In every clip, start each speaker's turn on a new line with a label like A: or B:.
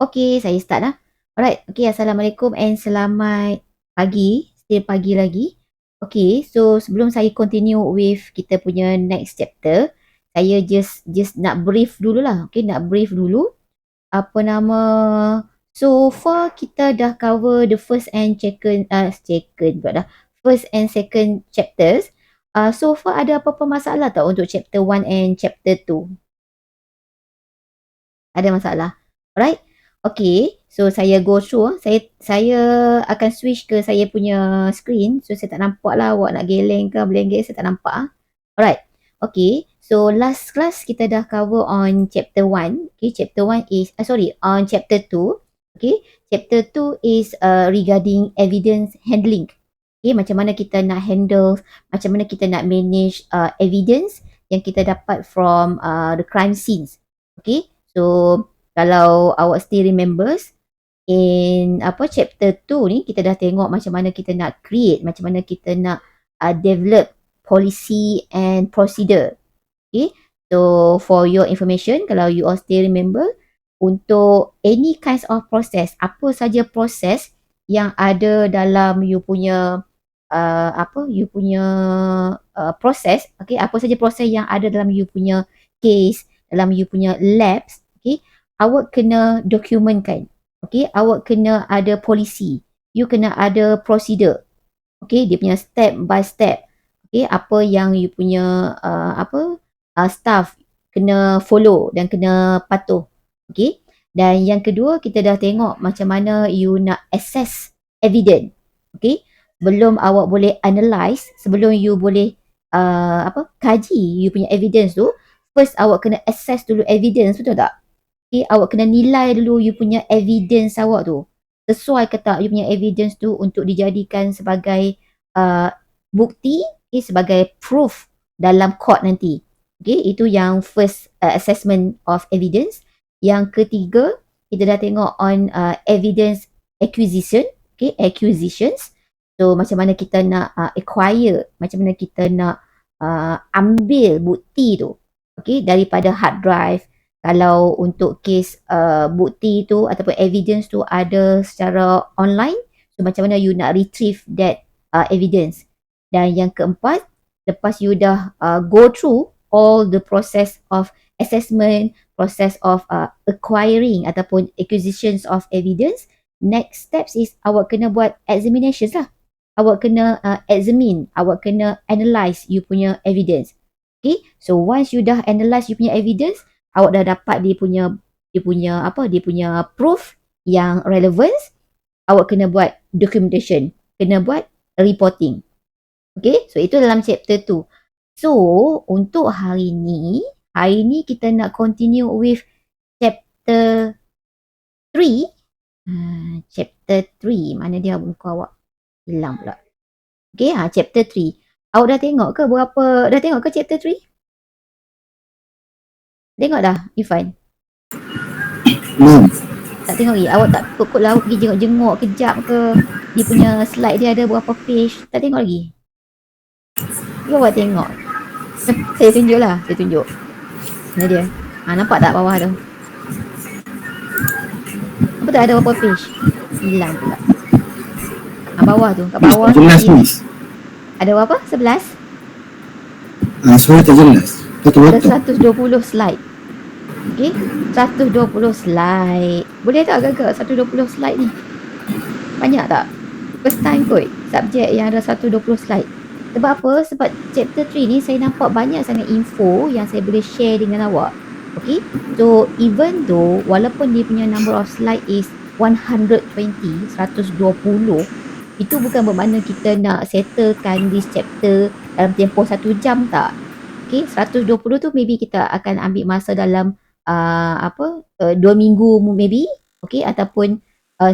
A: Okey, saya start lah. Alright, okey, Assalamualaikum and selamat pagi, still pagi lagi. Okey, so sebelum saya continue with kita punya next chapter, saya just nak brief dululah, okey, nak brief dulu. Apa nama, so far kita dah cover the first and second pula dah, first and second chapters. So far ada apa-apa masalah tak untuk chapter 1 and chapter 2? Ada masalah? Alright. Okay. So saya go through. Saya akan switch ke saya punya screen. So saya tak nampak lah awak nak geleng ke belengger. Saya tak nampak. Alright. Okay. So last class kita dah cover on chapter 1. Okay. Chapter 1 is, on chapter 2. Okay. Chapter 2 is regarding evidence handling. Okay. Macam mana kita nak handle, macam mana kita nak manage evidence yang kita dapat from the crime scenes. Okay. So kalau awak still remembers, in chapter 2 ni kita dah tengok macam mana kita nak create, macam mana kita nak develop policy and procedure. Okay. So for your information, kalau you all still remember, untuk any kinds of process, apa saja proses yang ada dalam you punya proses, okay, apa saja proses yang ada dalam you punya case, dalam you punya labs, okay, awak kena dokumentkan. Okay, awak kena ada polisi, you kena ada prosedur. Okay, dia punya step by step. Okay, apa yang you punya staff kena follow dan kena patuh. Okay, dan yang kedua kita dah tengok macam mana you nak assess evidence. Okay, sebelum awak boleh analyse, sebelum you boleh kaji you punya evidence tu, first awak kena assess dulu evidence, betul tak? Okay, awak kena nilai dulu you punya evidence awak tu. Sesuai ke tak you punya evidence tu untuk dijadikan sebagai bukti, okay, sebagai proof dalam court nanti. Okay, itu yang first assessment of evidence. Yang ketiga, kita dah tengok on evidence acquisition, okay, acquisitions. So macam mana kita nak acquire, macam mana kita nak ambil bukti tu, okay, daripada hard drive. Kalau untuk kes bukti tu ataupun evidence tu ada secara online, so macam mana you nak retrieve that evidence. Dan yang keempat, lepas you dah go through all the process of assessment, process of acquiring ataupun acquisitions of evidence, next steps is awak kena buat examinations lah. Awak kena examine, awak kena analyse you punya evidence. Okay, so once you dah analyse you punya evidence, awak dah dapat dia punya proof yang relevance, awak kena buat documentation, kena buat reporting. Okay, so itu dalam chapter 2. So untuk hari ni kita nak continue with chapter 3. Chapter 3, mana dia muka awak? Hilang pula. Okay, chapter 3. Awak dah tengok ke chapter 3? Tengok dah, Ifan? Tak tengok lagi? Awak tak kot lah, awak pergi jenguk-jenguk kejap ke? Dia punya slide dia ada berapa page? Tak tengok lagi? Cuba awak tengok. Saya tunjuk lah, saya tunjuk. Mana dia? Nampak tak bawah tu? Apa tak ada berapa page? Hilang pula. Bawah tu, kat bawah tu. Ada berapa? 11?
B: Suara tak jelas.
A: Ada 120 slide. Okay, 120 slide. Boleh tak agak-agak 120 slide ni? Banyak tak? First time kot subjek yang ada 120 slide. Sebab apa? Sebab chapter 3 ni saya nampak banyak sangat info yang saya boleh share dengan awak. Okay, so even though walaupun dia punya number of slide is 120, itu bukan bermakna kita nak settlekan this chapter dalam tempoh 1 jam tak. Okay, 120 tu maybe kita akan ambil masa dalam 2 minggu maybe. Okay, ataupun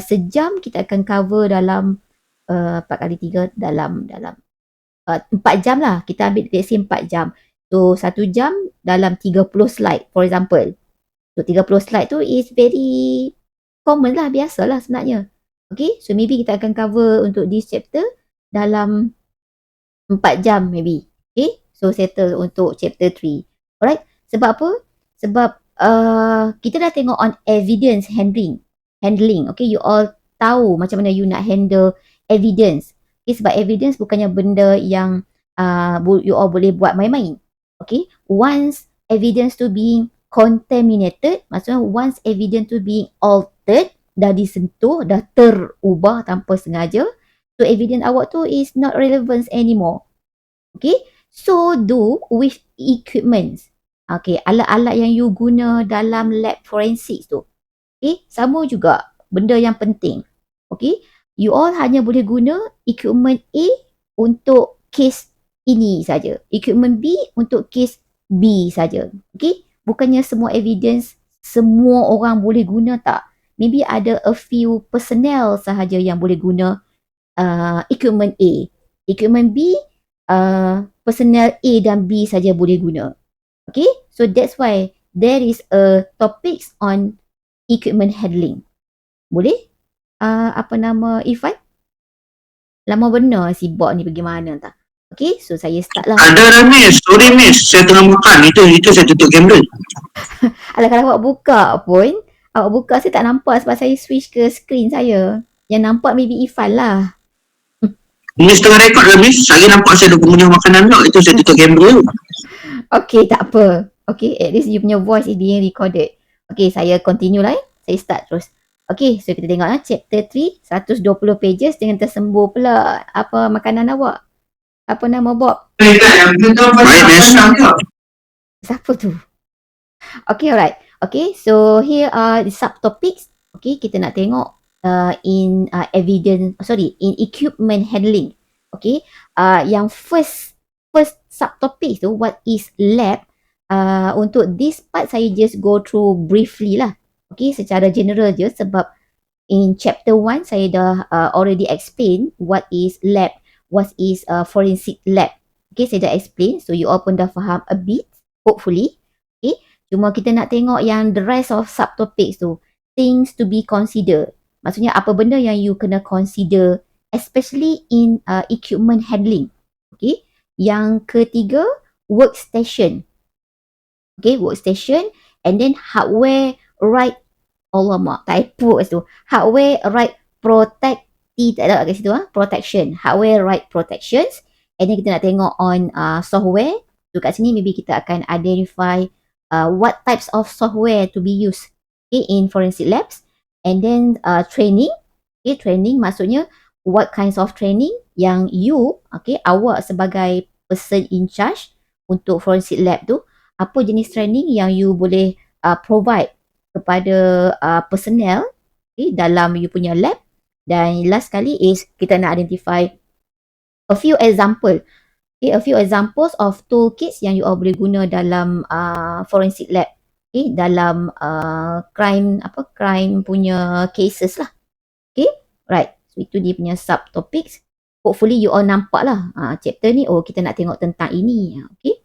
A: sejam kita akan cover dalam 4 kali 3 dalam 4 jam lah. Kita ambil let's say 4 jam. So 1 jam dalam 30 slide for example. So 30 slide tu is very common lah, biasa lah sebenarnya. Okay, so maybe kita akan cover untuk this chapter dalam 4 jam maybe. Okay, so settle untuk chapter 3. Alright, sebab apa? Sebab kita dah tengok on evidence handling. handling. Okay, you all tahu macam mana you nak handle evidence. Okay, sebab evidence bukannya benda yang you all boleh buat main-main. Okay, once evidence tu being contaminated, maksudnya once evidence tu being altered, dah disentuh, dah terubah tanpa sengaja, so evidence awak tu is not relevant anymore. Okay, so do with equipments. Okay, alat-alat yang you guna dalam lab forensic tu. Okay, sama juga benda yang penting. Okay, you all hanya boleh guna equipment A untuk case ini saja. Equipment B untuk case B saja. Okay, bukannya semua evidence semua orang boleh guna, tak. Maybe ada a few personnel sahaja yang boleh guna equipment A. Equipment B, personnel A dan B saja boleh guna. Okay, so that's why there is a topics on equipment handling. Boleh? Apa nama Ifan? Lama benar si Bob ni pergi mana tak? Okay, so saya start lah.
C: Ada miss, sorry miss, saya tengah makan, itu saya tutup kamera.
A: Alah, kalau awak buka pun, awak buka saya tak nampak sebab saya switch ke screen saya. Yang nampak maybe Ifan lah.
C: Miss tengah rekod lah miss, saya nampak saya dah mengunyah makanan tak, itu saya tutup kamera.
A: Okay, tak apa. Okay, at least you punya voice is being recorded. Okay, saya continue lah. Saya start terus. Okay, so kita tengok lah chapter 3, 120 pages dengan tersembur pula apa makanan awak. Apa nama Bob?
C: Baik miss.
A: Siapa tu? Okay, alright. Okay, so here are the subtopics. Okay, kita nak tengok in equipment handling. Okay, yang first subtopic tu, what is lab? Untuk this part saya just go through briefly lah. Okay, secara general je sebab in chapter 1 saya dah already explain what is lab, what is forensic lab. Okay, saya dah explain, so you all pun dah faham a bit, hopefully. Okay, cuma kita nak tengok yang the rest of subtopics tu, things to be considered. Maksudnya apa benda yang you kena consider, especially in equipment handling. Okay, yang ketiga, workstation. Okay, workstation, and then hardware right, alamak, typo tu. Hardware right tak ada kat situ, protection. Hardware right protections. And then kita nak tengok on software. So kat sini maybe kita akan identify what types of software to be used, okay, in forensic labs. And then training. Okay, training maksudnya what kinds of training yang you, okay, awak sebagai person in charge untuk forensic lab tu, apa jenis training yang you boleh provide kepada personnel, okay, dalam you punya lab. Dan last kali is kita nak identify a few example, okay, a few examples of toolkits yang you all boleh guna dalam forensic lab, okay, dalam crime punya cases lah. Okay, right, so itu dia punya subtopics. Hopefully you all nampak lah chapter ni, oh kita nak tengok tentang ini. Okay,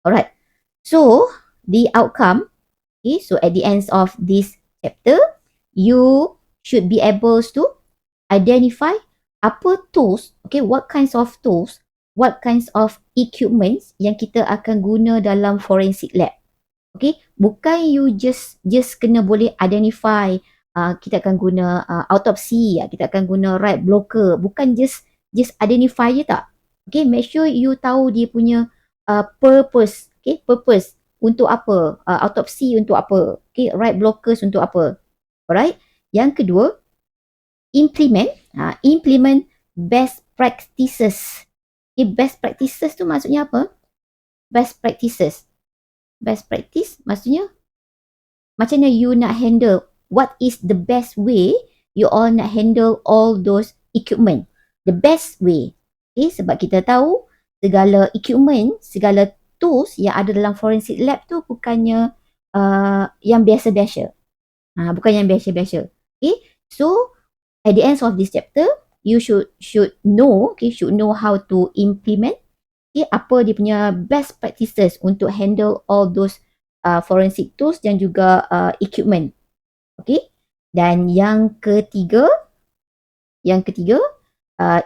A: alright, so the outcome, okay, so at the end of this chapter you should be able to identify apa tools, okay, what kinds of tools, what kinds of equipments yang kita akan guna dalam forensic lab. Okay, bukan you just kena boleh identify kita akan guna autopsy, kita akan guna right blocker, bukan just identify je tak. Okay, make sure you tahu dia punya purpose, okay, purpose untuk apa, autopsy untuk apa, okay, right blockers untuk apa. Alright, yang kedua, implement best practices. Okay, best practices tu maksudnya apa? Best practices. Best practice maksudnya macam mana you nak handle, what is the best way you all nak handle all those equipment. The best way. Okay, sebab kita tahu segala equipment, segala tools yang ada dalam forensic lab tu bukannya yang biasa-biasa. Bukan yang biasa-biasa. Okay, so at the end of this chapter, you should know, okay, should know how to implement, okay, apa dia punya best practices untuk handle all those forensic tools dan juga equipment. Okay, dan yang ketiga,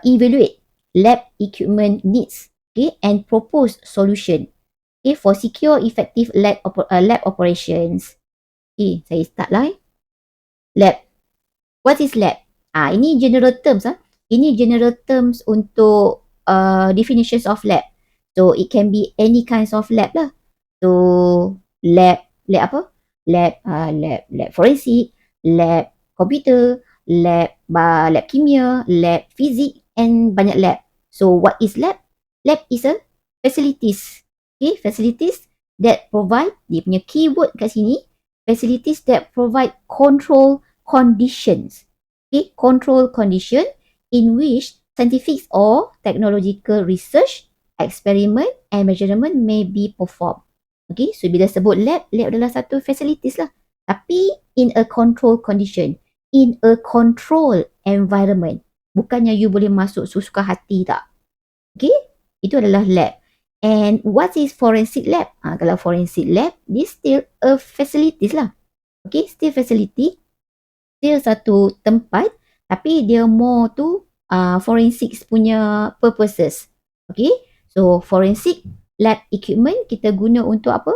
A: evaluate lab equipment needs, okay, and propose solution, okay, for secure effective lab operations. Okay, saya start lah. Lab What is lab? Ini general terms. Ini general terms untuk definitions of lab. So it can be any kinds of lab lah. So lab apa? Lab forensik, lab komputer, lab kimia, lab fizik, and banyak lab. So what is lab? Lab is a facilities. Okay, facilities that provide, dia punya keyword kat sini, facilities that provide control conditions. Okay, control condition in which scientific or technological research, experiment and measurement may be performed. Okay, so bila sebut lab, lab adalah satu facilities lah. Tapi in a control condition, in a control environment. Bukannya you boleh masuk sesuka hati tak. Okay, itu adalah lab. And what is forensic lab? Kalau forensic lab, this still a facilities lah. Okay, still facility, still satu tempat, tapi dia more tu forensics punya purposes. Okay, so forensic lab equipment kita guna untuk apa?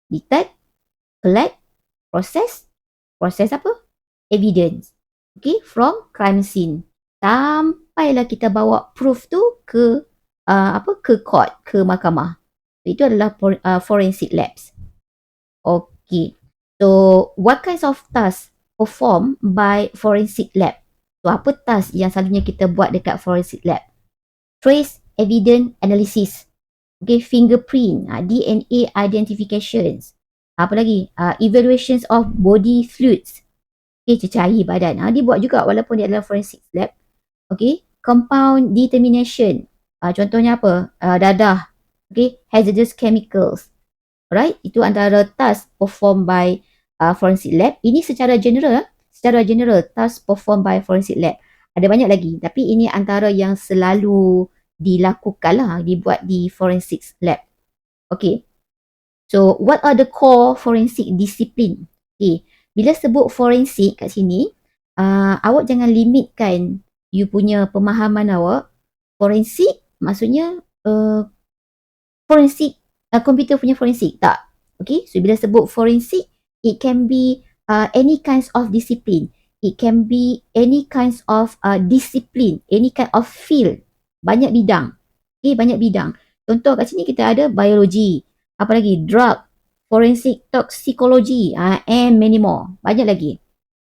A: Detect, collect, process apa? Evidence. Okay, from crime scene. Sampailah kita bawa proof tu ke ke court, ke mahkamah. Itu adalah forensic labs. Okay. So, what kinds of tasks performed by forensic lab? So, apa task yang selalunya kita buat dekat forensic lab? Trace evidence analysis. Okay, fingerprint, DNA identifications. Apa lagi? Evaluations of body fluids. Okay, cecair badan. Dia buat juga walaupun dia adalah forensic lab. Okay, compound determination. Contohnya apa? Dadah. Okay, hazardous chemicals. Alright, itu antara task performed by forensic lab. Ini secara general, task performed by forensic lab. Ada banyak lagi, tapi ini antara yang selalu dilakukan lah, dibuat di forensic lab. Okay, so what are the core forensic discipline? Okay, bila sebut forensik kat sini, awak jangan limitkan you punya pemahaman awak. Forensik maksudnya forensik, komputer punya forensik, tak. Okay, so bila sebut forensik, it can be any kinds of discipline. It can be any kinds of discipline, any kind of field. Banyak bidang. Okay, banyak bidang. Contoh kat sini kita ada biologi, apa lagi, drug, forensic toxicology, and many more. Banyak lagi.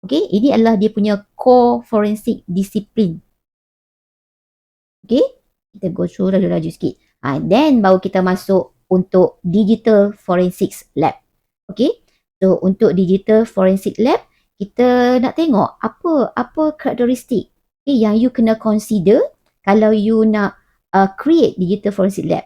A: Okay, ini adalah dia punya core forensic discipline. Okay, kita go through laju-laju sikit. Then baru kita masuk untuk digital forensics lab. Okay, so untuk digital forensic lab, kita nak tengok apa karakteristik yang you kena consider kalau you nak create digital forensic lab.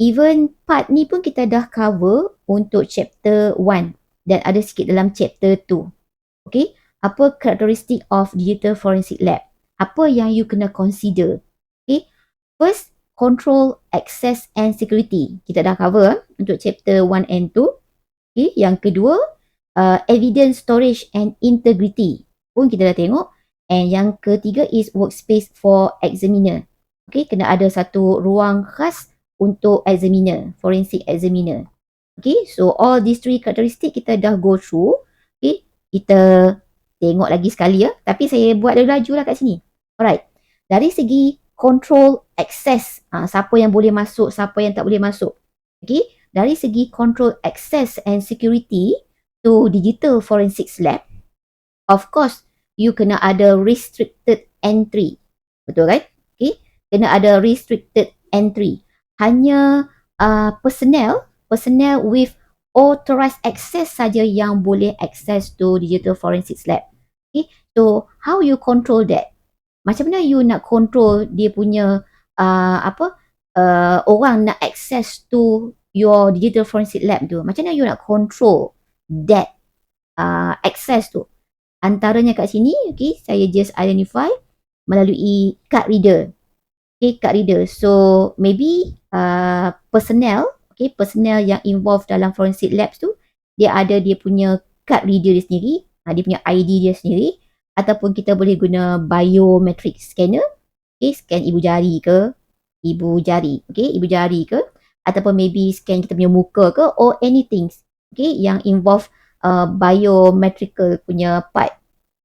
A: Even part ni pun kita dah cover untuk chapter 1 dan ada sikit dalam chapter 2. Okay, apa karakteristik of digital forensic lab? Apa yang you kena consider? Okay, first, control, access and security. Kita dah cover untuk chapter 1 and 2. Okay, yang kedua, evidence storage and integrity pun kita dah tengok. And yang ketiga is workspace for examiner. Okay, kena ada satu ruang khas untuk examiner, forensic examiner. Okay, so all these three karakteristik kita dah go through. Okay, kita tengok lagi sekali ya. Tapi saya buat laju lah kat sini. Alright, dari segi control access, siapa yang boleh masuk, siapa yang tak boleh masuk. Okay, dari segi control access and security to digital forensics lab, of course, you kena ada restricted entry. Betul kan? Okay, kena ada restricted entry. Hanya personnel with authorized access saja yang boleh access to digital forensics lab. Okay, so how you control that? Macam mana you nak control dia punya orang nak access to your digital forensic lab tu? Macam mana you nak control that access tu? Antaranya kat sini, okay, saya just identify melalui card reader. Okay, card reader. So maybe personnel yang involved dalam forensic labs tu, dia ada dia punya card reader dia sendiri, dia punya ID dia sendiri, ataupun kita boleh guna biometric scanner. Okay, scan ibu jari ke, ataupun maybe scan kita punya muka ke, or anything, okay, yang involve biometrical punya part.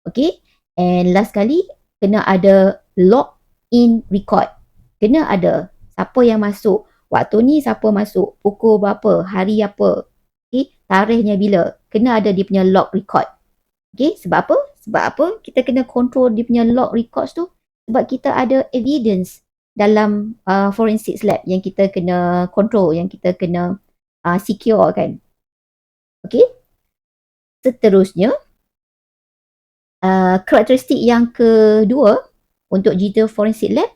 A: Okay, And last kali, kena ada log in record. Kena ada siapa yang masuk, waktu ni siapa masuk, pukul berapa, hari apa, okay, tarikhnya bila. Kena ada dia punya log record. Okay, sebab apa? Sebab apa kita kena control dia punya log records tu? Sebab kita ada evidence dalam forensic lab yang kita kena control, yang kita kena secure kan. Okay. Seterusnya, karakteristik yang kedua untuk digital forensic lab,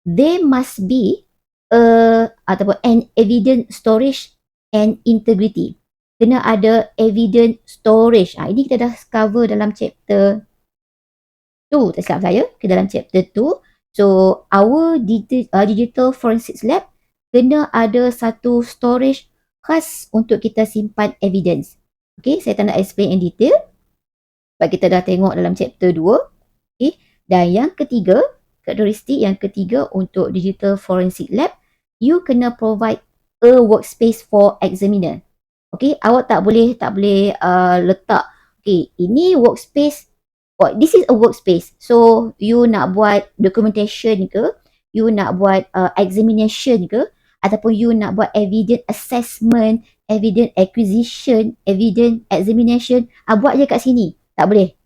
A: there must be ataupun an evidence storage and integrity. Kena ada evidence storage. Ini kita dah cover dalam chapter 2, tak silap saya, ke dalam chapter 2. So, our digital forensics lab kena ada satu storage khas untuk kita simpan evidence. Okay, saya tak nak explain in detail sebab kita dah tengok dalam chapter 2. Okay, dan yang ketiga, karakteristik yang ketiga untuk digital forensic lab, you kena provide a workspace for examiner. Okay, awak tak boleh letak, okay, ini workspace, this is a workspace. So, you nak buat documentation ke, you nak buat examination ke, ataupun you nak buat evidence assessment, evidence acquisition, evidence examination, buat je kat sini. Tak boleh.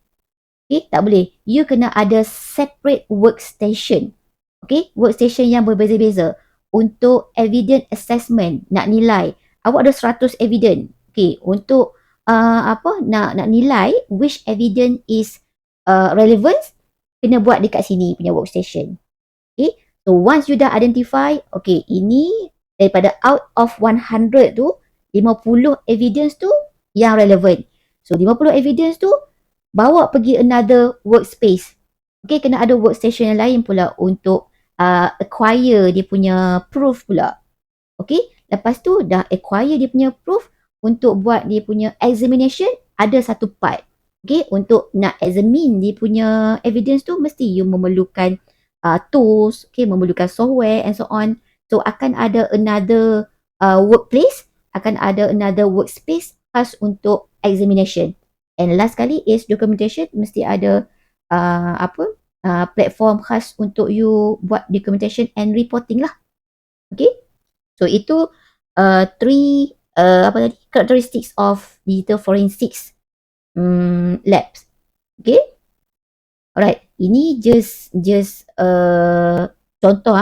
A: Okay, tak boleh. You kena ada separate workstation. Okay, workstation yang berbeza-beza. Untuk evidence assessment, nak nilai. Awak ada 100 evidence. Okay, untuk nak nilai which evidence is relevant, kena buat dekat sini punya workstation. Okay, so once you dah identify, okay, ini daripada out of 100 tu, 50 evidence tu yang relevant. So 50 evidence tu, bawa pergi another workspace. Okay, kena ada workstation yang lain pula untuk acquire dia punya proof pula. Okay, lepas tu dah acquire dia punya proof, untuk buat dia punya examination, ada satu part. Okay, untuk nak examine dia punya evidence tu, mesti you memerlukan tools, okay, memerlukan software and so on. So, akan ada another workplace, akan ada another workspace khas untuk examination. And last kali is documentation, mesti ada platform khas untuk you buat documentation and reporting lah. Okay, so itu three characteristics of digital forensics labs. Okay, alright, ini just contoh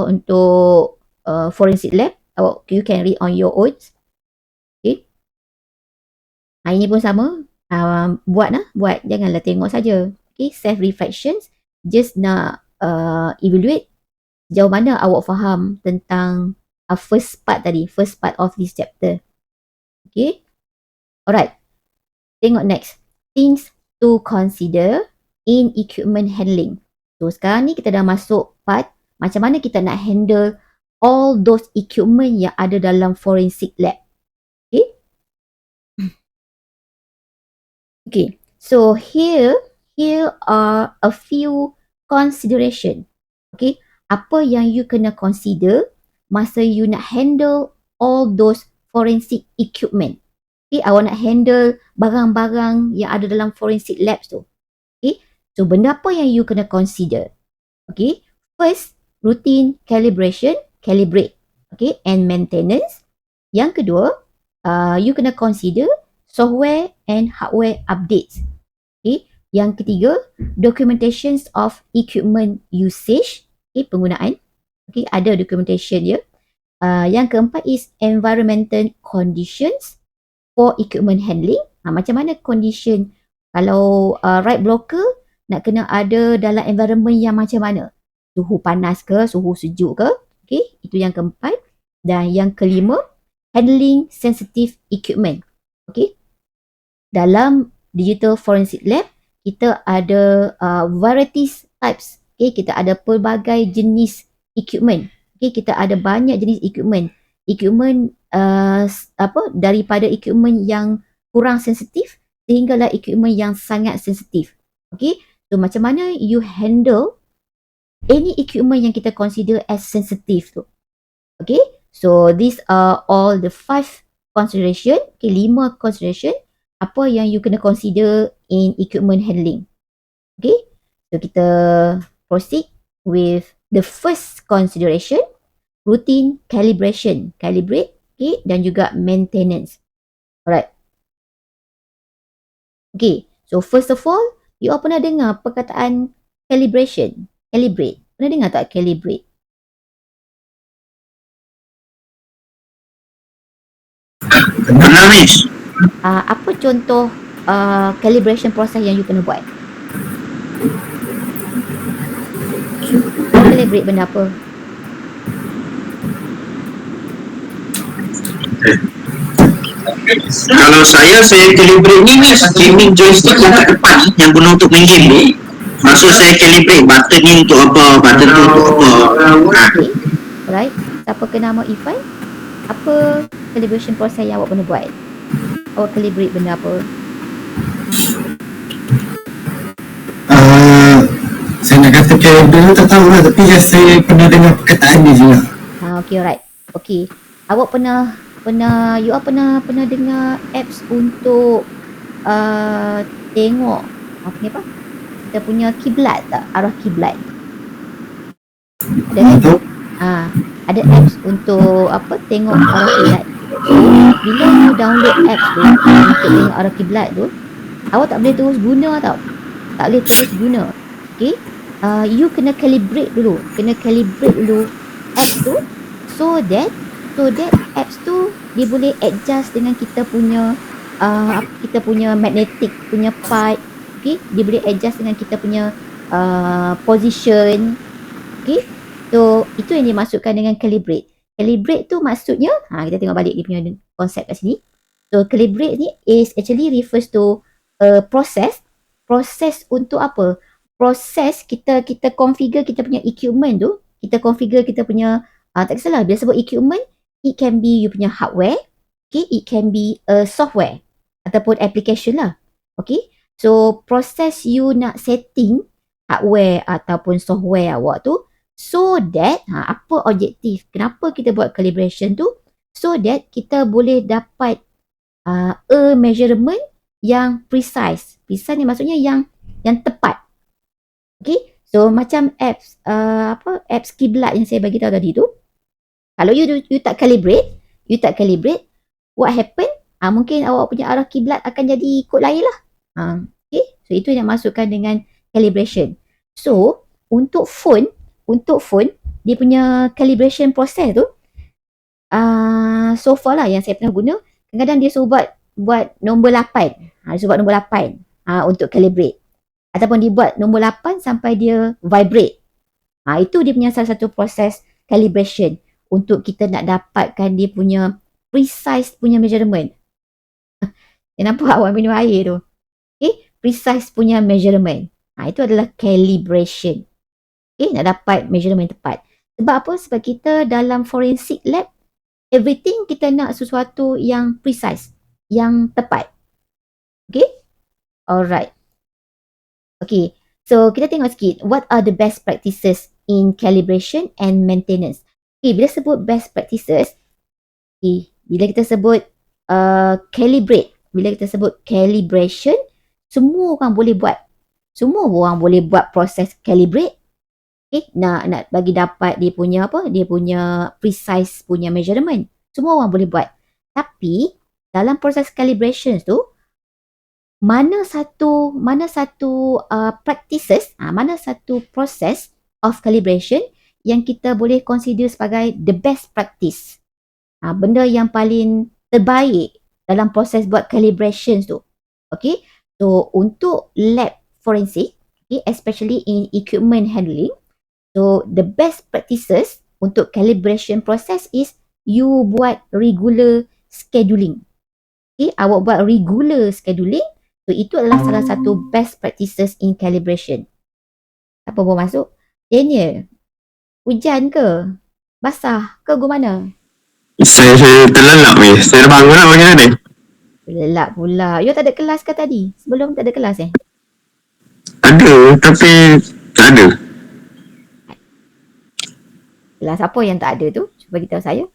A: untuk forensic lab. You can read on your own. Okay, ini pun sama. Buat janganlah tengok saja. Okay, self reflections, just nak evaluate sejauh mana awak faham tentang first part of this chapter. Okay, alright, tengok next, things to consider in equipment handling. So sekarang ni kita dah masuk part macam mana kita nak handle all those equipment yang ada dalam forensic lab. Okay, okay, so here are a few consideration. Okay, apa yang you kena consider masa you nak handle all those forensic equipment. Okay, awak nak handle barang-barang yang ada dalam forensic labs tu. Okay, so benda apa yang you kena consider? Okay, first, routine calibration, calibrate, okay, and maintenance. Yang kedua, you kena consider software and hardware updates. Okay, yang ketiga, documentations of equipment usage, okay, penggunaan. Okay, ada documentation dia. Yang keempat is environmental conditions for equipment handling. Macam mana condition kalau right blocker nak kena ada dalam environment yang macam mana? Suhu panas ke, suhu sejuk ke? Okay, itu yang keempat. Dan yang kelima, handling sensitive equipment. Okay, dalam digital forensic lab, kita ada varieties types. Okay, kita ada pelbagai jenis equipment. Okay, kita ada banyak jenis equipment. Equipment daripada equipment yang kurang sensitif sehinggalah equipment yang sangat sensitif. Okay, so macam mana you handle any equipment yang kita consider as sensitive tu. Okay, so these are all the 5 consideration. Okay, 5 consideration apa yang you kena consider in equipment handling. Okay, so kita proceed with the first consideration, routine calibration, calibrate, okay, dan juga maintenance. Alright. Okay, so first of all, you all pernah dengar perkataan calibration, calibrate? Pernah dengar tak calibrate?
C: Pernah Miss?
A: Apa contoh calibration process yang you pernah buat? Calibrate benda apa?
C: Kalau saya calibrate ni Miss, gaming joystick yang kat depan ni, yang guna untuk main game ni. Maksud saya calibrate button ni untuk apa, button tu untuk apa.
A: Okay, alright. Siapa kenal nama Ifan? Apa calibration process yang awak pernah buat? Awak calibrate benda apa?
B: Saya nak kata calibrate tak tahu lah, tapi just saya pernah dengar perkataan ni juga.
A: Okay, alright. Okay, awak pernah you all pernah dengar apps untuk tengok apa ni apa? Kita punya kiblat tak? Arah kiblat. Ada kan?
B: Tahu?
A: Ada apps untuk apa? Tengok arah kiblat. So, bila you download apps tu untuk tengok arah kiblat tu, awak tak boleh terus guna tau. Tak boleh terus guna. Okay? You kena calibrate dulu. Apps tu so that apps tu dia boleh adjust dengan kita punya magnetic punya part. Okay? Dia boleh adjust dengan kita punya position. Okay? So itu yang dimaksudkan dengan calibrate. Calibrate tu maksudnya, kita tengok balik dia punya konsep kat sini. So calibrate ni is actually refers to process untuk apa? Proses kita configure kita punya equipment tu, kita configure kita punya tak kisahlah bila sebut equipment, it can be you punya hardware, okay, it can be software ataupun application lah. Okay, so proses you nak setting hardware ataupun software awak tu, so that apa objektif kenapa kita buat calibration tu, so that kita boleh dapat a measurement yang precise ni maksudnya yang tepat. Okay, so macam apps apps kiblat yang saya bagi tahu tadi tu, kalau you tak calibrate, what happen? Mungkin awak punya arah kiblat akan jadi ikut lain lah. Okay, so itu yang masukkan dengan calibration. So untuk phone dia punya calibration process tu, so far lah yang saya pernah guna, kadang-kadang dia suruh buat nombor 8. Dia suruh buat nombor 8 untuk calibrate. Ataupun dibuat nombor 8 sampai dia vibrate. Itu dia punya salah satu proses calibration untuk kita nak dapatkan dia punya precise punya measurement. Nampak awak minum air tu? Okay, precise punya measurement. Itu adalah calibration. Okay, nak dapat measurement tepat. Sebab apa? Sebab kita dalam forensic lab, everything kita nak sesuatu yang precise, yang tepat. Okay? Alright. Okay, so kita tengok sikit what are the best practices in calibration and maintenance. Okay, bila sebut best practices, okay, bila kita sebut calibrate, bila kita sebut calibration, semua orang boleh buat. Semua orang boleh buat proses calibrate. Okay, nak bagi dapat dia punya precise punya measurement. Semua orang boleh buat. Tapi dalam proses calibration tu, mana satu practices, mana satu process of calibration yang kita boleh consider sebagai the best practice. Benda yang paling terbaik dalam proses buat calibrations tu. Okay, so untuk lab forensik, okay, especially in equipment handling, so the best practices untuk calibration process is you buat regular scheduling. Okay, awak buat regular scheduling. So, itu adalah salah satu best practices in calibration. Apa baru masuk? Daniel, hujan ke? Basah ke mana?
C: Saya terlelap Miss. Saya dah bangun lah macam mana?
A: Lelap pula. You tak ada kelas ke tadi? Sebelum tak ada kelas
C: Ada, tapi tak ada.
A: Kelas apa yang tak ada tu? Cuba beritahu saya.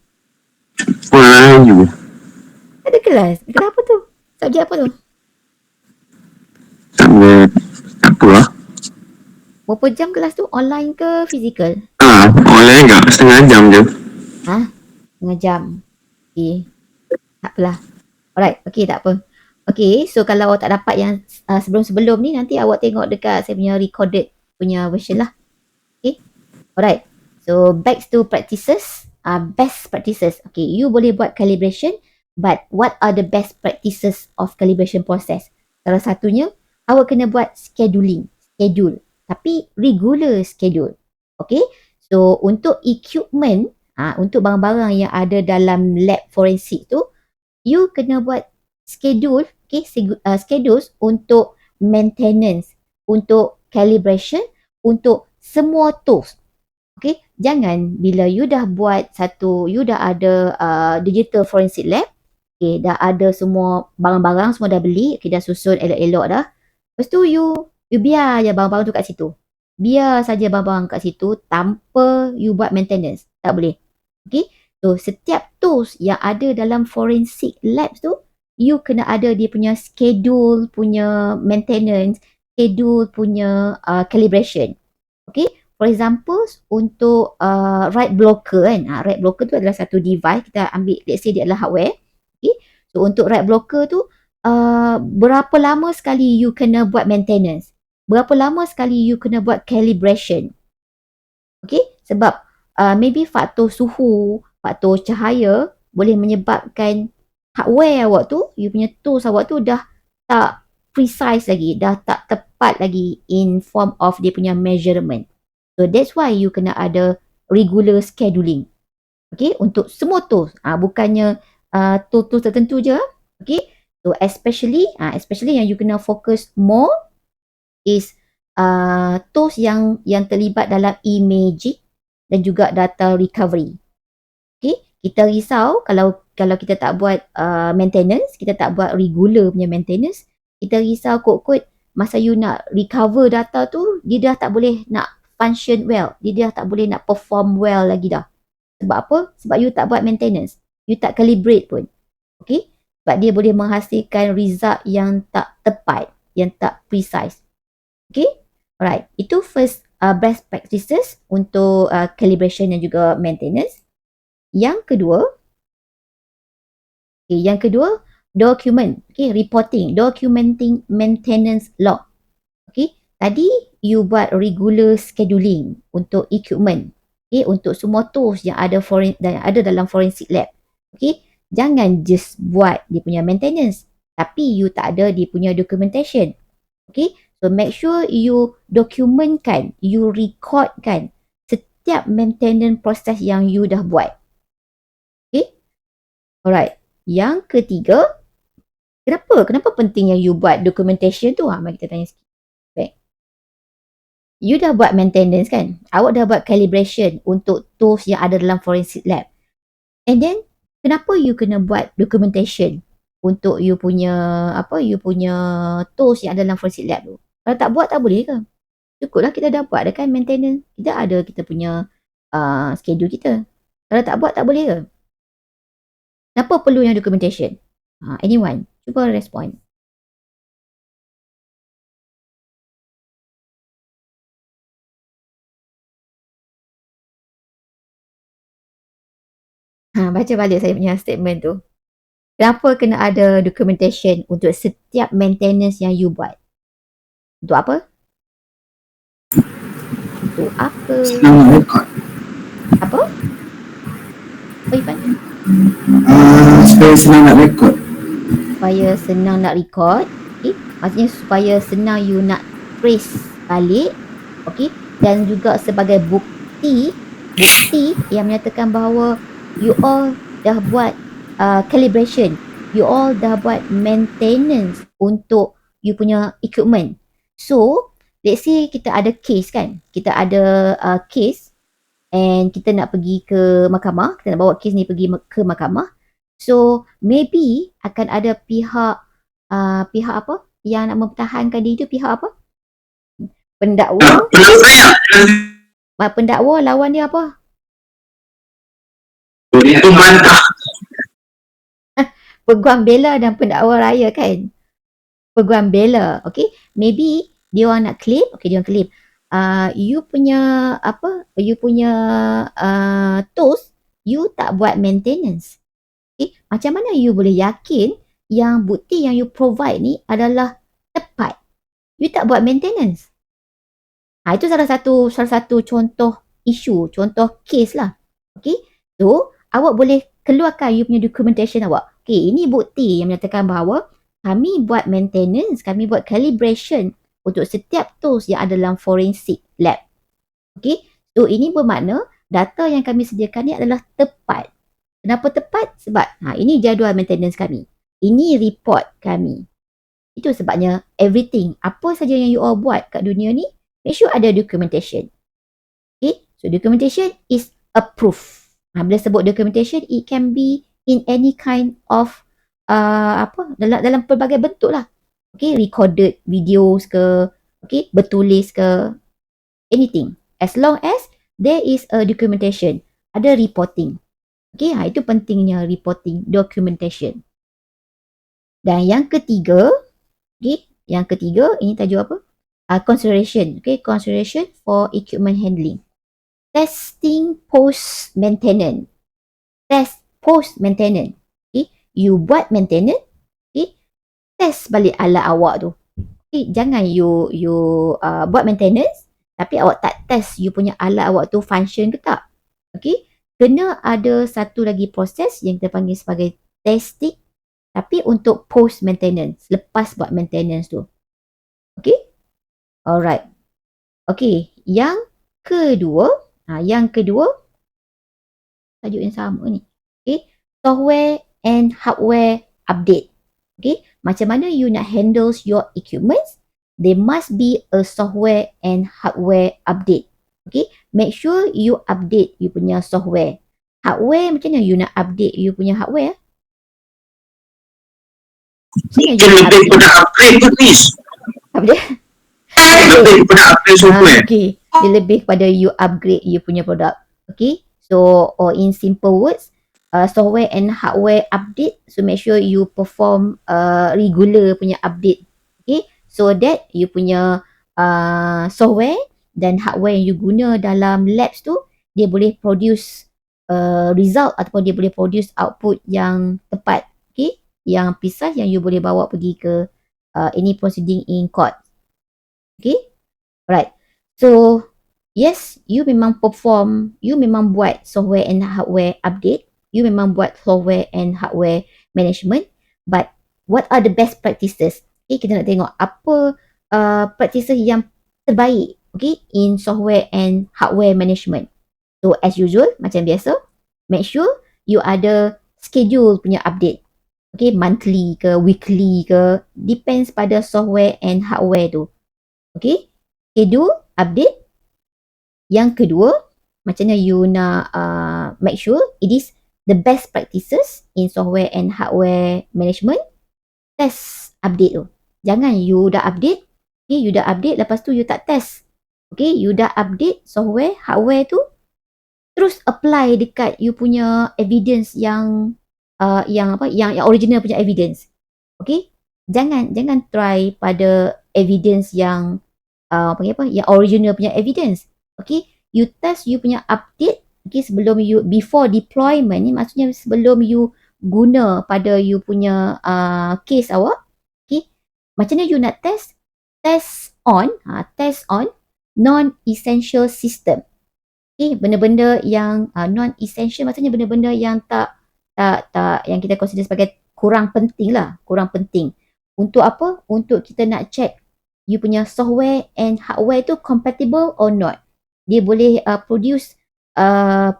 C: Melayu.
A: Tak ada kelas? Kenapa tu? Subjek apa tu?
C: Tak apa lah.
A: Berapa jam kelas tu? Online ke fizikal?
B: Online enggak, setengah jam je.
A: Setengah jam. Okay. Tak apalah. Alright. Okay, tak apa. Okay, so kalau awak tak dapat yang sebelum-sebelum ni, nanti awak tengok dekat saya punya recorded punya version lah. Okay. Alright. So, back to practices. Best practices. Okay, you boleh buat calibration, but what are the best practices of calibration process? Salah satunya, awak kena buat schedule. Tapi regular schedule. Okay. So, untuk equipment, untuk barang-barang yang ada dalam lab forensik tu, you kena buat schedule, okay, schedules untuk maintenance, untuk calibration, untuk semua tools. Okay, jangan bila you dah buat you dah ada digital forensic lab, okay, dah ada semua barang-barang, semua dah beli, okay, dah susun elok-elok dah. Lepas tu you biar je barang-barang tu kat situ. Biar saja barang-barang kat situ tanpa you buat maintenance. Tak boleh. Okay, so setiap tools yang ada dalam forensic labs tu, you kena ada dia punya schedule punya maintenance, schedule punya calibration. Okay, for example, untuk write blocker kan, write blocker tu adalah satu device, kita ambil, let's say dia adalah hardware. Okay, so untuk write blocker tu, berapa lama sekali you kena buat maintenance, berapa lama sekali you kena buat calibration. Okay, sebab maybe faktor suhu, faktor cahaya boleh menyebabkan hardware awak tu, you punya tools awak tu dah tak precise lagi, dah tak tepat lagi in form of dia punya measurement. So that's why you kena ada regular scheduling. Okay, untuk semua tools. Bukannya tools tertentu je. Okay, so especially yang you kena fokus more is tools yang terlibat dalam imaging dan juga data recovery. Okay, kita risau kalau kita tak buat maintenance, kita tak buat regular punya maintenance, kita risau kot-kot masa you nak recover data tu, dia dah tak boleh nak function well, dia dah tak boleh nak perform well lagi dah. Sebab apa? Sebab you tak buat maintenance, you tak calibrate pun. Okay, sebab dia boleh menghasilkan result yang tak tepat, yang tak precise. Okay, alright, itu first best practices untuk calibration dan juga maintenance. Yang kedua, document, okay, reporting, documenting maintenance log. Okay, tadi you buat regular scheduling untuk equipment, okay, untuk semua tools yang ada dalam forensic lab. Okay, jangan just buat dia punya maintenance, tapi you tak ada dia punya documentation. Okay, so make sure you documentkan, you recordkan setiap maintenance proses yang you dah buat. Okay, alright. Yang ketiga, kenapa pentingnya you buat documentation tu? Mari kita tanya sikit. Baik. You dah buat maintenance kan? Awak dah buat calibration untuk tools yang ada dalam forensic lab. And then, kenapa you kena buat documentation untuk you punya tools yang ada dalam forensic lab tu? Kalau tak buat, tak boleh ke? Cukuplah kita dah buat dah kan maintenance. Kita ada kita punya schedule kita. Kalau tak buat, tak boleh ke? Kenapa perlu yang documentation? Anyone? Cuba respon. Baca balik saya punya statement tu. Kenapa kena ada documentation untuk setiap maintenance yang you buat? Untuk apa? Untuk apa?
B: Senang record.
A: Apa? Apa Ipan?
B: Supaya senang nak record.
A: Supaya senang nak record. Okay? Maksudnya supaya senang you nak trace balik. Okay? Dan juga sebagai bukti yang menyatakan bahawa you all dah buat calibration. You all dah buat maintenance untuk you punya equipment. So, let's say kita ada case kan. Kita ada case and kita nak pergi ke mahkamah. Kita nak bawa case ni pergi ke mahkamah. So, maybe akan ada pihak apa yang nak mempertahankan diri tu, pihak apa? Pendakwa. Pendakwa lawan dia apa?
C: Pembantah.
A: Peguam bela dan pendakwa raya kan? Peguam bela, okay? Maybe dia orang nak claim, okay, dia orang claim you punya tools, you tak buat maintenance. Okay? Macam mana you boleh yakin yang bukti yang you provide ni adalah tepat? You tak buat maintenance. Itu salah satu contoh isu, contoh case lah. Okay? So, awak boleh keluarkan you punya documentation awak. Okay, ini bukti yang menyatakan bahawa kami buat maintenance, kami buat calibration untuk setiap tools yang ada dalam forensik lab. Okay, so ini bermakna data yang kami sediakan ni adalah tepat. Kenapa tepat? Sebab ini jadual maintenance kami. Ini report kami. Itu sebabnya everything, apa saja yang you all buat kat dunia ni, make sure ada documentation. Okay, so documentation is a proof. Bila sebut documentation, it can be in any kind of dalam pelbagai bentuk lah. Okay, recorded videos ke, okay, bertulis ke, anything. As long as there is a documentation, ada reporting. Okay, itu pentingnya reporting, documentation. Dan yang ketiga, ini tajuk apa? Consideration. Okay, consideration for equipment handling. Testing post maintenance. Test post maintenance. Okay, you buat maintenance, okay, test balik alat awak tu. Okay, jangan you buat maintenance tapi awak tak test you punya alat awak tu function ke tak. Okay, kena ada satu lagi proses yang kita panggil sebagai testing, tapi untuk post maintenance, lepas buat maintenance tu. Okay, alright. Okay, yang kedua tajuk yang sama ni. Okay, software and hardware update. Okay, macam mana you nak handle your equipment? There must be a software and hardware update. Okay, make sure you update you punya software. Hardware, macam mana you nak update you punya hardware?
C: Mungkin lebih pada upgrade tu Miss.
A: Apa dia?
C: Lebih pada upgrade software.
A: Okay, dia lebih kepada you upgrade you punya produk. Okay, so or in simple words, software and hardware update. So make sure you perform regular punya update. Okay, so that you punya software dan hardware yang you guna dalam labs tu, dia boleh produce result ataupun dia boleh produce output yang tepat. Okay, yang precise, yang you boleh bawa pergi ke any proceeding in court. Okay, right. So yes, you memang buat software and hardware update, you memang buat software and hardware management, but what are the best practices? Okay, kita nak tengok apa practices yang terbaik, okay, in software and hardware management. So as usual, macam biasa, make sure you ada schedule punya update. Okay, monthly ke, weekly ke, depends pada software and hardware tu. Okay, schedule, update. Yang kedua, macam mana you nak make sure it is the best practices in software and hardware management. Test update tu. Jangan you dah update, okay, you dah update lepas tu you tak test. Okay, you dah update software, hardware tu, terus apply dekat you punya evidence yang original punya evidence. Okay, jangan try pada evidence yang yang original punya evidence. Okay, you test you punya update, okay, sebelum you, before deployment ni, maksudnya sebelum you guna pada you punya case awak. Okay, macam mana you nak test? Test on non-essential system. Okay, benda-benda yang non-essential, maksudnya benda-benda yang tak yang kita consider sebagai kurang penting lah, kurang penting. Untuk apa? Untuk kita nak check you punya software and hardware tu compatible or not. Dia boleh produce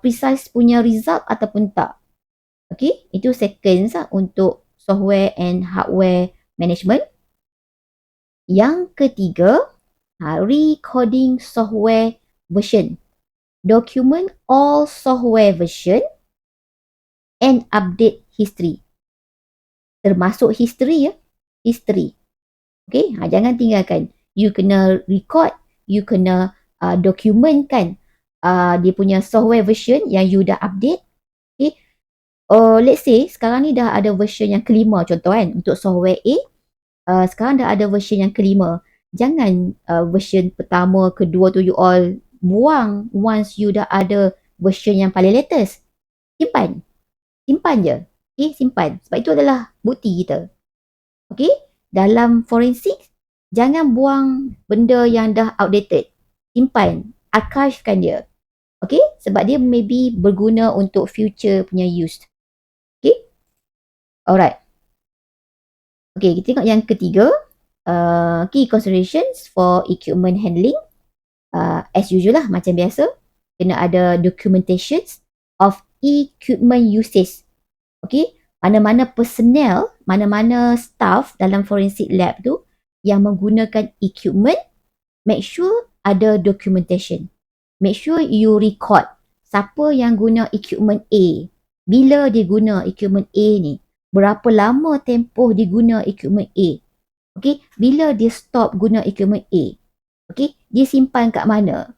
A: precise punya result ataupun tak. Okay, itu seconds lah untuk software and hardware management. Yang ketiga, recording software version. Document all software version and update history. Termasuk history ya, history. Okay, jangan tinggalkan. You kena record, you kena dokumentkan dia punya software version yang you dah update. Okay, let's say sekarang ni dah ada version yang kelima contoh kan, untuk software A. Sekarang dah ada version yang kelima. jangan version pertama, kedua tu you all buang once you dah ada version yang paling latest. Simpan je. Okay, simpan. Sebab itu adalah bukti kita. Okay, dalam forensik, jangan buang benda yang dah outdated. Simpan, archivekan dia. Okay, sebab dia maybe berguna untuk future punya use. Okay, alright. Okay, kita tengok yang ketiga. Key considerations for equipment handling. As usual lah, macam biasa. Kena ada documentations of equipment usage. Okay, mana-mana personnel, mana-mana staff dalam forensic lab tu yang menggunakan equipment, make sure ada documentation. Make sure you record siapa yang guna equipment A, bila dia guna equipment A ni, berapa lama tempoh dia guna equipment A. Okay, bila dia stop guna equipment A. Okay, dia simpan kat mana.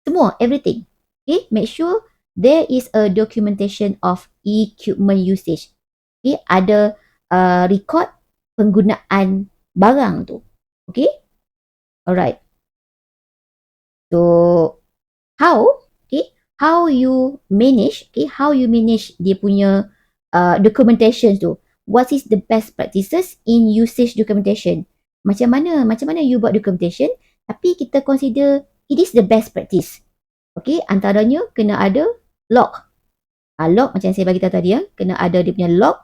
A: Semua, everything. Okay, make sure there is a documentation of equipment usage. Okay, ada record penggunaan barang tu. Okay, alright. So, how you manage, how you manage dia punya documentation tu. What is the best practices in usage documentation? Macam mana you buat documentation, tapi kita consider it is the best practice. Okay, antaranya kena ada log. Log macam saya bagi tahu tadi kena ada dia punya log,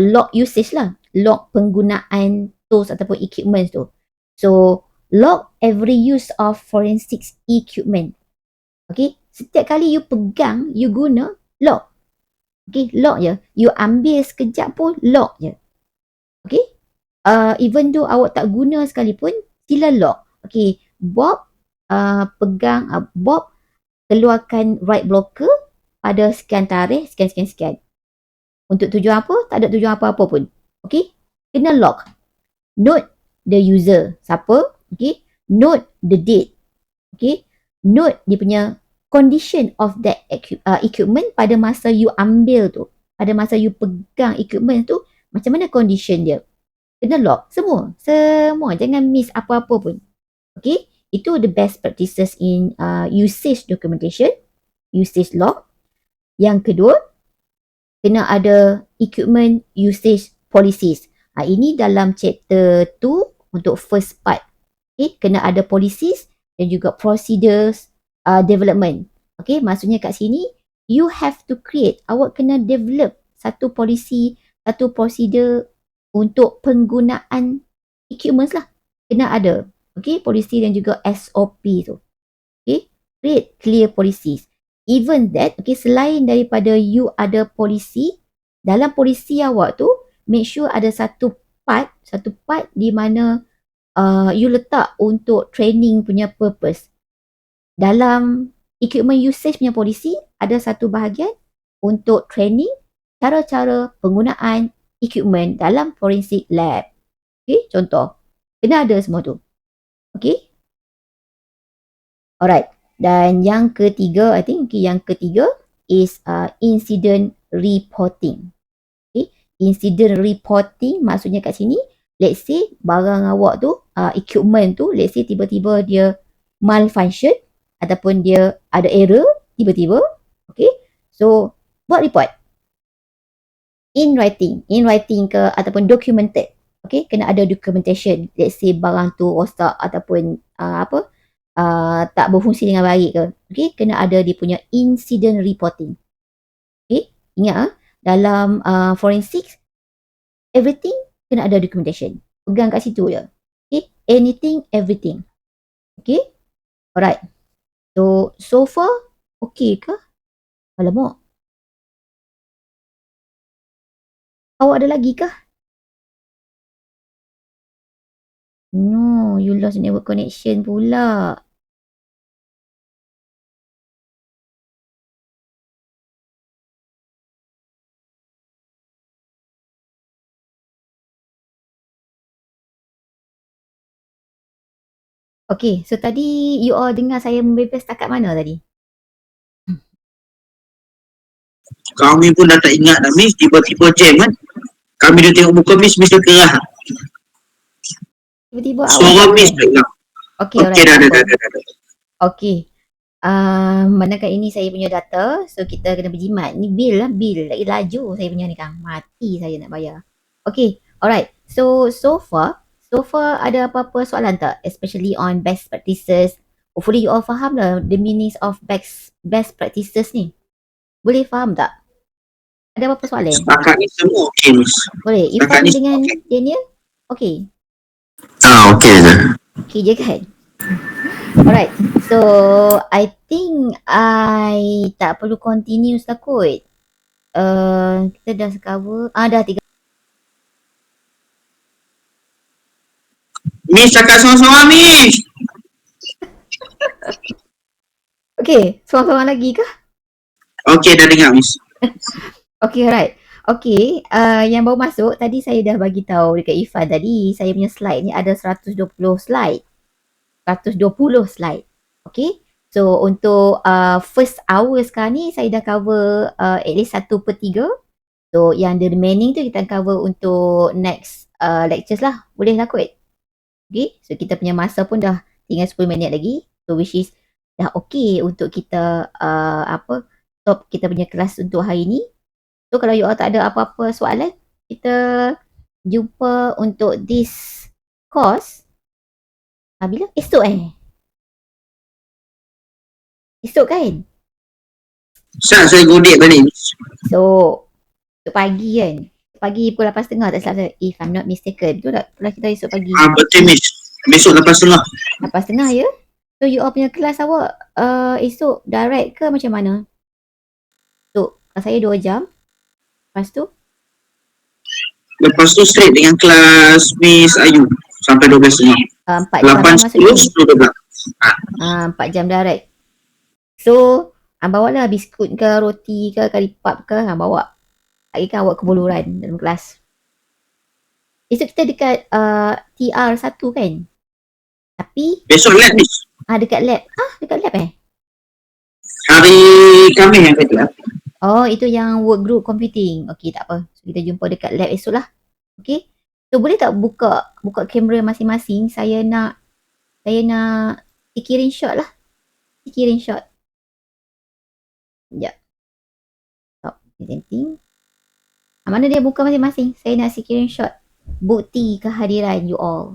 A: log usage lah, log penggunaan tools ataupun equipment tu. So, log every use of forensics equipment. Okay, setiap kali you pegang, you guna, log. Okay, log je. You ambil sekejap pun, log je. Okay, even though awak tak guna sekalipun, sila log. Okay, Bob pegang, Bob keluarkan right blocker pada sekian tarikh, sekian. Untuk tujuan apa? Tak ada tujuan apa-apa pun. Okay, kena log. Note the user, siapa? Okay, note the date. Okay, note dia punya condition of that equipment pada masa you ambil tu. Pada masa you pegang equipment tu, macam mana condition dia. Kena log. Semua. Jangan miss apa-apa pun. Okay, itu the best practices in usage documentation. Usage log. Yang kedua, kena ada equipment usage policies. Ini dalam chapter 2 untuk first part. Okay, kena ada policies dan juga procedures development. Okay, maksudnya kat sini, you have to create, awak kena develop satu policy, satu prosedur untuk penggunaan equipment lah. Kena ada. Okay, policy dan juga SOP tu. Okay, create clear policies. Even that, okay, selain daripada you ada polisi, dalam polisi awak tu, make sure ada satu part di mana you letak untuk training punya purpose. Dalam equipment usage punya polisi, ada satu bahagian untuk training cara-cara penggunaan equipment dalam forensic lab. Okay, contoh. Kena ada semua tu. Okay. Alright. Dan yang ketiga, I think yang ketiga is incident reporting. Okay. Incident reporting maksudnya kat sini, let's say barang awak tu, equipment tu, let's say tiba-tiba dia malfunction ataupun dia ada error tiba-tiba. Okay. So, buat report. In writing ke ataupun documented. Okay, kena ada documentation. Let's say barang tu rosak ataupun tak berfungsi dengan baik ke. Okay, kena ada dia punya incident reporting. Okay, ingat dalam forensics, everything kena ada documentation. Pegang kat situ je. Okay, anything, everything. Okay, alright. So far, okay ke? Alamak. Awak ada lagi kah? No, you lost network connection pula. Okay, so tadi you all dengar saya membebas setakat mana tadi?
C: Kami pun dah tak ingat dah, Miss. Tiba-tiba jam kan. Kami dah tengok muka Miss dah kerah.
A: Tiba-tiba awak
C: Suara
A: tak
C: Miss
A: on.
C: background.
A: Okay,
C: Okey,
A: alright.
C: dah.
A: tak apa. Okay. Manakah ini saya punya data, so kita kena berjimat. Ni bil lah, bil. Lagi laju saya punya ni Kang. Mati saya nak bayar. Okay, alright. So far ada apa-apa soalan tak? Especially on best practices. Hopefully you all faham lah the meanings of best practices ni. Boleh faham tak? Ada apa-apa soalan?
C: Setakat ni semua okey, Miss.
A: Boleh.
C: Setakat
A: Ifan
C: ni
A: dengan
C: okey.
A: Daniel? Okay.
C: Okey je.
A: Okay je kan? Alright. So, I think I tak perlu continue lah kot. Kita dah cover. Dah 3.
C: Miss cakap seorang-seorang, Miss.
A: Okay. Seorang-seorang lagi ke?
C: Okey, dah dengar, Miss.
A: Okay, alright. Okay. Yang baru masuk, tadi saya dah bagi tahu dekat Ifan tadi. Saya punya slide ni ada 120 slide. 120 slide. Okay. So, untuk first hour sekarang ni, saya dah cover at least 1/3. So, yang the remaining tu kita cover untuk next lectures lah. Boleh lah kot. Okay. So, kita punya masa pun dah tinggal 10 minit lagi. So, which is dah okay untuk kita stop kita punya kelas untuk hari ni. So, kalau you all tak ada apa-apa soalan, kita jumpa untuk this course. Bila? Esok Esok kan?
C: Saya godek balik, Miss.
A: So, esok pagi kan? Pagi pukul 8.30 tak silap saya. If I'm not mistaken. Betul tak? Kelas kita esok pagi.
C: Betul, Miss. Besok 8.30.
A: 8.30 ya? So, you all punya kelas awak esok direct ke macam mana? So, kelas saya 2 jam. Lepas tu?
C: Lepas tu straight dengan kelas Miss Ayu. Sampai 12.30.
A: 4 jam lah
C: 8.10,
A: maksudnya.
C: 10.12.
A: 4 jam direct. So, bawa lah biskut ke, roti ke, karipap ke, bawa. Lagi kan awak kebuluran dalam kelas. Esok kita dekat TR1 kan? Tapi
C: Besok lab, Miss.
A: dekat lab. Dekat lab
C: Hari Khamis yang ketiga.
A: Oh, itu yang work group computing. Okey, tak apa. So, kita jumpa dekat lab esok lah. Okey. So, boleh tak buka kamera masing-masing? Saya nak screen shot lah. Screen shot. Sekejap. Stop. Presenting. Mana dia buka masing-masing? Saya nak screen shot. Bukti kehadiran you all.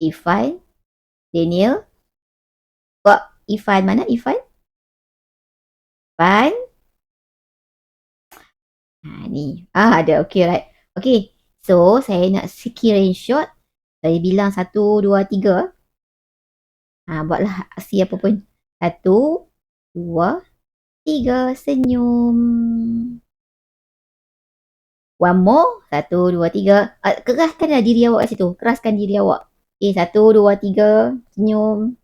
A: Ifan. Daniel. Ifan. Mana Ifan? Ifan. Ni. Ada. Okay, right. Okay. So, saya nak screenshot. Saya bilang 1, 2, 3. Buatlah aksi apa pun. 1, 2, 3. Senyum. One more. 1, 2, 3. Keraskanlah diri awak kat situ. Keraskan diri awak. Okay, 1, 2, 3. Senyum.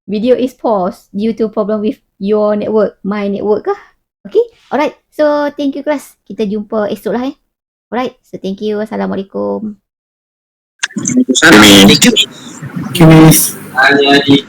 A: Video is paused due to problem with your network. My network kah? Okay. Alright. So, thank you class. Kita jumpa esok lah Alright. So, thank you. Assalamualaikum.
C: Salam. Thank you.
B: Okay, Miss.
C: Adik-adik.